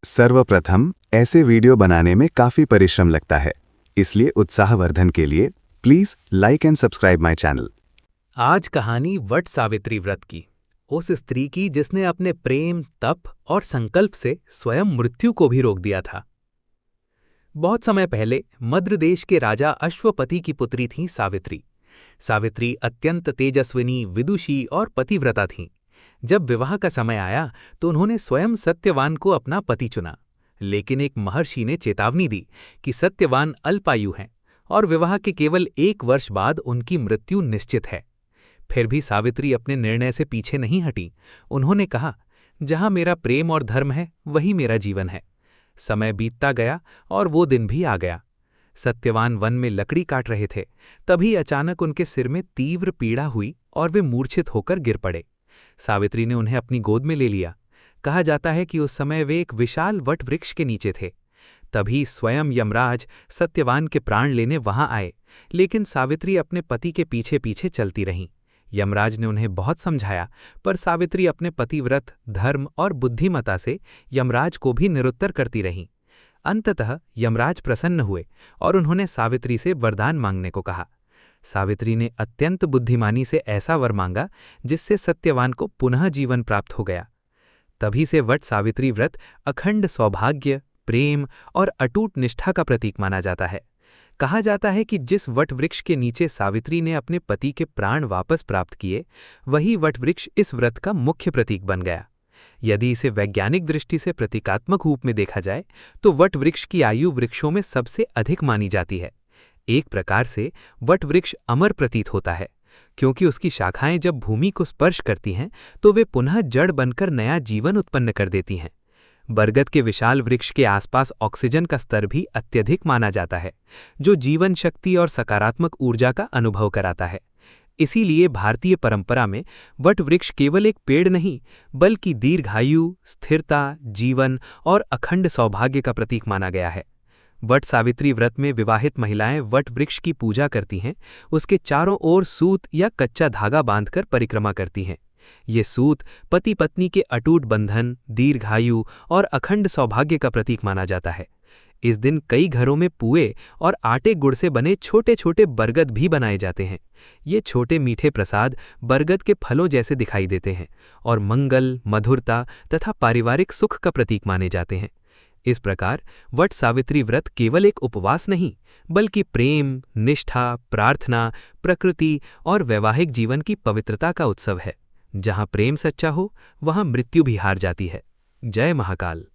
सर्वप्रथम ऐसे वीडियो बनाने में काफी परिश्रम लगता है, इसलिए उत्साहवर्धन के लिए please like and subscribe my channel. आज कहानी वट सावित्री व्रत की, उस स्त्री की जिसने अपने प्रेम, तप और संकल्प से स्वयं मृत्यु को भी रोक दिया था। बहुत समय पहले मद्र देश के राजा अश्वपति की पुत्री थी सावित्री। सावित्री अत्यंत तेजस्विनी, विदुषी और पतिव्रता थीं। जब विवाह का समय आया तो उन्होंने स्वयं सत्यवान को अपना पति चुना, लेकिन एक महर्षि ने चेतावनी दी कि सत्यवान अल्पायु हैं और विवाह के केवल 1 वर्ष बाद उनकी मृत्यु निश्चित है। फिर भी सावित्री अपने निर्णय से पीछे नहीं हटी। उन्होंने कहा, जहां मेरा प्रेम और धर्म है वही मेरा जीवन है। समय बीतता गया और वो दिन भी आ गया। सत्यवान वन में लकड़ी काट रहे थे, तभी अचानक उनके सिर में तीव्र पीड़ा हुई और वे मूर्छित होकर गिर पड़े। सावित्री ने उन्हें अपनी गोद में ले लिया। कहा जाता है कि उस समय वे एक विशाल वट वृक्ष के नीचे थे। तभी स्वयं यमराज सत्यवान के प्राण लेने वहां आए, लेकिन सावित्री अपने पति के पीछे पीछे चलती रहीं। यमराज ने उन्हें बहुत समझाया, पर सावित्री अपने पतिव्रत, धर्म और बुद्धिमता से यमराज को भी निरुत्तर करती रहीं। अंततः यमराज प्रसन्न हुए और उन्होंने सावित्री से वरदान मांगने को कहा। सावित्री ने अत्यंत बुद्धिमानी से ऐसा वर मांगा जिससे सत्यवान को पुनः जीवन प्राप्त हो गया। तभी से वट सावित्री व्रत अखंड सौभाग्य, प्रेम और अटूट निष्ठा का प्रतीक माना जाता है। कहा जाता है कि जिस वट वृक्ष के नीचे सावित्री ने अपने पति के प्राण वापस प्राप्त किए, वही वट वृक्ष इस व्रत का मुख्य प्रतीक बन गया। यदि इसे वैज्ञानिक दृष्टि से प्रतीकात्मक रूप में देखा जाए तो वट वृक्ष की आयु वृक्षों में सबसे अधिक मानी जाती है। एक प्रकार से वट वृक्ष अमर प्रतीत होता है, क्योंकि उसकी शाखाएं जब भूमि को स्पर्श करती हैं तो वे पुनः जड़ बनकर नया जीवन उत्पन्न कर देती हैं। बरगद के विशाल वृक्ष के आसपास ऑक्सीजन का स्तर भी अत्यधिक माना जाता है, जो जीवन शक्ति और सकारात्मक ऊर्जा का अनुभव कराता है। इसीलिए भारतीय परंपरा में वट वृक्ष केवल एक पेड़ नहीं, बल्कि दीर्घायु, स्थिरता, जीवन और अखंड सौभाग्य का प्रतीक माना गया है। वट सावित्री व्रत में विवाहित महिलाएं वट वृक्ष की पूजा करती हैं, उसके चारों ओर सूत या कच्चा धागा बांधकर परिक्रमा करती हैं। ये सूत पति पत्नी के अटूट बंधन, दीर्घायु और अखंड सौभाग्य का प्रतीक माना जाता है। इस दिन कई घरों में पुए और आटे गुड़ से बने छोटे छोटे बरगद भी बनाए जाते हैं। ये छोटे मीठे प्रसाद बरगद के फलों जैसे दिखाई देते हैं और मंगल, मधुरता तथा पारिवारिक सुख का प्रतीक माने जाते हैं। इस प्रकार वट सावित्री व्रत केवल एक उपवास नहीं, बल्कि प्रेम, निष्ठा, प्रार्थना, प्रकृति और वैवाहिक जीवन की पवित्रता का उत्सव है। जहां प्रेम सच्चा हो, वहां मृत्यु भी हार जाती है। जय महाकाल।